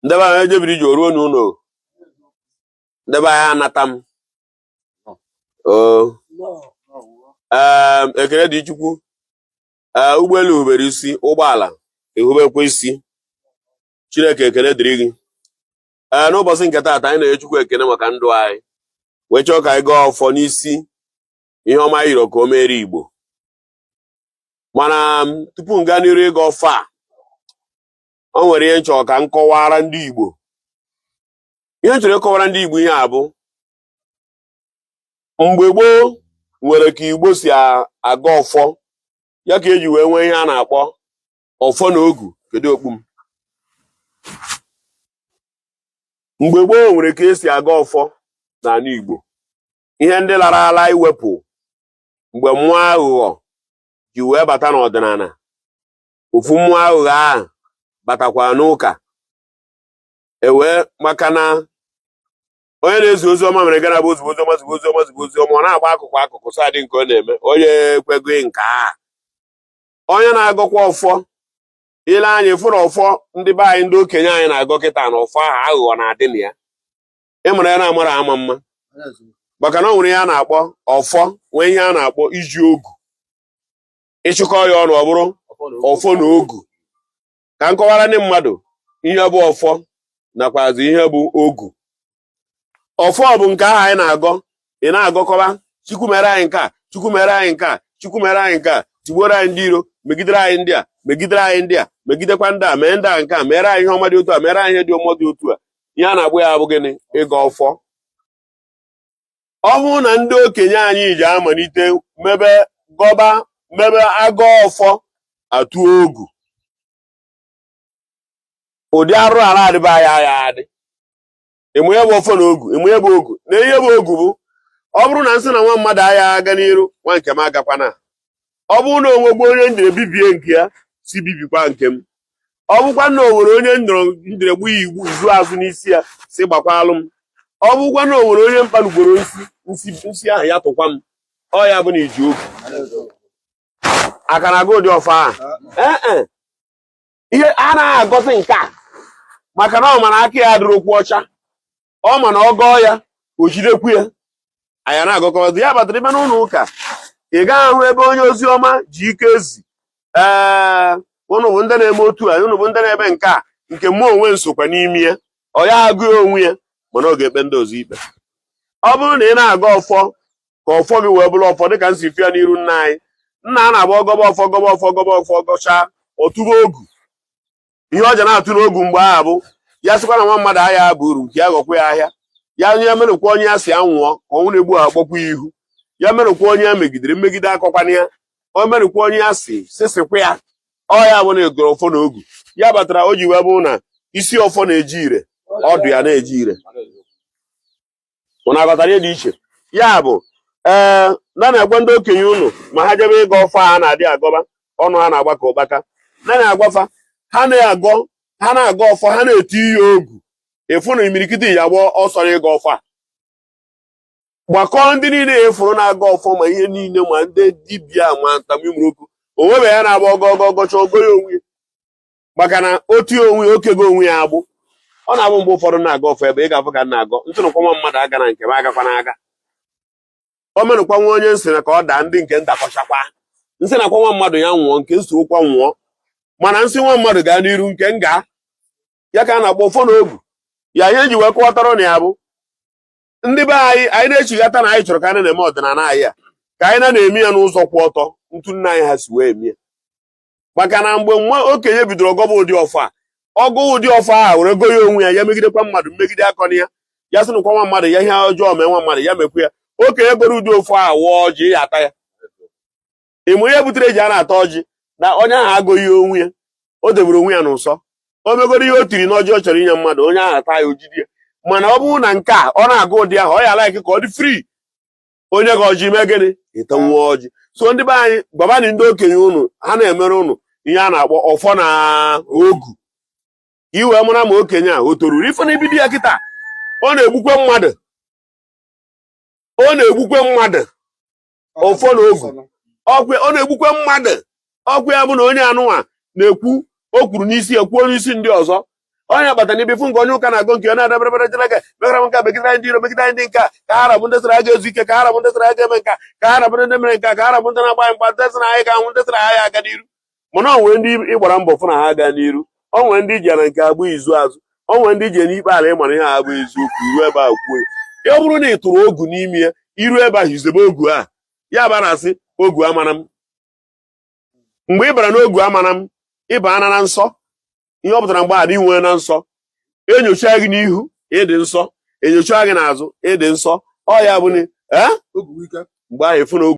ndebe anyị ejebiri ji oruo n'ụlọ ndebe anyị anatam ekele dị Chukwu. Ụgbọelu hubere isi, ụgbọala ehubekwa isi. Chineke ekele dịrị gị. N'ụbọchị nke taata anyị na-enye Chukwu ekele maka ndụ anyị wee chọọ ka anyị gaa ọfọ n'isi ihe ọma yiro ka o mere Igbo. Mana tupu m gaa n'iru ịga ọfọ a, o nwere ihe nchọ ka m kọwara ndị Igbo. Ihe m chọrọ ịkọwara ndị Igbo ihe a bụ mgbe gboo nwere ka Igbo si aga ọfọ, ya ka eji wee nwee ihe a na-akpọ ọfọ na ogu. Kedu okpu m? Mgbe gboo nwere ka esi aga ọfọ n'ala Igbo. Ihe ndị lara ala iwepụ mgbe mmụọ aghụghọ ji wee bata n'ọdịnala. Ofu mmụọ aghụghọ ahụ batakwa n'ụka. Maka na onye na-ezi ozi ọma mere gana bụ ozigbo oziọma ọ na-agba akụkụ sadị nke ọ na-eme onye ekwego nke a. Onye na-agọkwa ọfọ, ile anyị fụrụ ọfọ ndị be anyị ndị okenye anyị na-agọ kịta na ọfọ ahụ aghụghọ na-adị na ya. Ịmara ya na-amara ama mma maka na ọ nwere ihe a na-akpọ ọfọ, nwee ihe a na-akpọ iji ogu. Ịchịkọ ya ọnụ ọ bụrụ ọfọ na ogu. Ka m kọwara ndị mmadụ ihe bụ ọfọ nakwazi ihe bụ ogu. Ọfọ bụ nke ahụ anyị na-agọ, ị na-agọkọba Chukwu mere anyị nke a, Chukwu mere anyị nke a, Chukwu mere anyị nke a, tigboro anyị ndị iro, megidere anyị ndị a, megidere anyị ndị a, megidekwa ndị a, mee ndị a nke a, mere anyị ihe ọma dị otu a, mere anyị ihe dị ọma dị otu a. Ihe a na-agbụ ya bụ gịnị? Ịga ọfọ. Ọ bụrụ na ndị okenye anyị ji amalite mebe agọ ọfọ atụ ogu, ụdị arụ ala adịba ya adị. Ịmụnye bụ ọfọ na ogu, ịmụnye bụ ogu. Na ihe bụ ogu bụ ọ bụrụ na nsị na nwa mmadụ agha aga n'iru, nwa nke m agakwana. Ọ bụrụ na onwegbo onye njire bibie nke ya si bibikwa nke m. Ọ bụkwa na o nwere onye njire gbu ya izu azụ n'isi ya si gbakwalụ m. Ọ bụkwa na o nwere onye mkpalugboro nsi ahụ ya tụkwa m. Ọ ya bụ na iji ogu aka na aga ụdị ọfọ ahụ. Ihe a na-agọzi nke a maka na ọ mana aka ya adịrịkwu ọcha. Ọ ma na ọ gọọ ya o jidekwu ya. Anyị na-agọkọzi ya batara ime n'ụlọ ụka. Ị gaghị ahụ ebe onye ozi ọma ji ike ezi ụnụ bụ ndị na-eme otu a, ụnụ bụ ndị na-eme nke a, nke mmụọ onwe nsokwa n'ime ya. Ọ ya agụ onwe ya mana ọ ga-ekpe ndị ọzọ ikpe. Ọ bụrụ na ị na-aga ọfọ ka ọfọ gị wee bụrụ ọfọ dịka nsi fịa n'iru nna anyị. Nna a na-agba ọgọba ọfọ gọchaa ọtụba ogu. Ihe ọja na-atụ n'ogu mgbe aha bụ ya sịkwa na nwa mmadụ ahịa bụ uru nke ya ghọkwa ya ahịa. Ya nye merụkwa onye ya si anwụọ ka ọnwụ na-egbu ha kpọkwa ihu. Ya merụkwa onye ya megidere mmegide akọkwana ya. O merụkwa onye ya sịsịkwa ya. Ọ ya bụ na egoro ọfọ na ogu. Ya batara o ji wee bụ na isi ọfọ na-eji ire, ọdụ ya na-eji ire. Ụnụ aghọtara ihe dị iche. Ya bụ na-agwa ndị okenye ụnụ ma ha jebe ịga ọfọ ha na-adị agọba ọnụ ha na-agba ka ụkpaka. Na-agwafa ha na-aga ọfọ, ha na-eti ihe ogu. Ịfụ na imirikiti ya gboo ọsọ ịga ọfọ a. Gbakọọ ndị niile efuru na-aga ọfọ ma ihe niile ma ndị dibịa ma ntamimroku. O nwebe ya na-agba ọgọcha ogo ya onwe, maka na otu onwe okego onwe ya agbụ. Ọ na-abụ mgbe ụfọdụ na-aga ọfọ ebe ị ga-afụ ka na-agọ ntụnụkwa nwa mmadụ aga na nke m agakwa na-aga. O merụkwa nwa onye nsị na ka ọ daa ndị nke ndakọchakwa. Nsị nakwa nwa mmadụ ya nwụọ, nke nsorokwa nwụọ. Mana nsị nwa mmadụ gaa n'iru nke nga ya ka a na-agba ọfọ na ogu. Ya ihe ji wee kọwatara na ya bụ ndị be anyị na-echighata na anyị chọrọ ka anyị na-eme ọdịnala anyị a ka anyị na-eme ya n'ụzọ kwụ ọtọ ntu nna anyị ha si wee eme ya. Maka na mgbe nwa okenye bidoro gọba ụdị ọfọ a, ọgụ ụdị ọfọ a were go ya onwe ya, ya megidekwa mmadụ mmegide akọna ya. Ya sị nkwa nwa mmadụ ya ihe ọjọọ mee nwa mmadụ ya mekwa ya. Okenye goro ụdị ọfọ a wụọ ọjị ya ata ya. Ịmụ ihe butere eji a na-ata ọjị na onye ahụ agụghị onwe ya, o debere onwe ya n'ụsọ. O megoro ihe o tiri n'ọjị ọ chọrọ inye mmadụ, onye ahụ ata ya ojidi ya. Mana ọ bụrụ na nke a ọ na-agụ ụdị ahụ, ọ ya alaiki ka ọ dị fri. Onye ga ọjị mee gịnị? Ịta nwa ọjị. So ndị be anyị gbabanị ndị okenye ụnụ ha na-emere ụnụ ihe a na-akpọ ọfọ na ogu. Iwe mara ma okenye a o toruru ife na ibido ya kịta. Ọ na-egbukwe mmadụ. Ọfọ na ogu. Ọ na-egbukwe mmadụ. Ọkwa ya bụ na onye anụnwa na-ekwu o kwuru n'isi ya kwuo n'isi ndị ọzọ. Onye agbata n'ibe ifu nke onye ụka na-agụ nke ọ na-adabere Chineke megara m nka megide anyị ndị iro megide anyị ndị nka ka ha rabụ ndị sịrị aga ezu ike ka ha rabụ ndị sịrị aga eme nka ka ha rabụ ndị mere nka ka ha rabụ ndị na-agba mgba ndị sịrị anyị ga-anwụ ndị sịrị anyị aga n'iru. Mana o nwere ndị ịgbara mbọ fụ na ha aga n'iru, o nwere ndị ji ya na nke abụ izu azụ, o nwere ndị ji n'ikpe ala ịmara ihe abụ eziokwu iru ebe a kwuo ya. Ọ bụrụ na ị tụrụ ogu n'ime ya iru ebe ahụ izebe ogu a ya bara asị ogu amara m. Mgbe ị bara n'ogu amara m ịba ana na nsọ, ihe ọ pụtara mgbe adị nwee na nsọ, enyocha gị n'ihu ịdị nsọ, enyocha gị n'azụ ịdị nsọ. Ọ ya bụ mgbe ahụ efu na ogu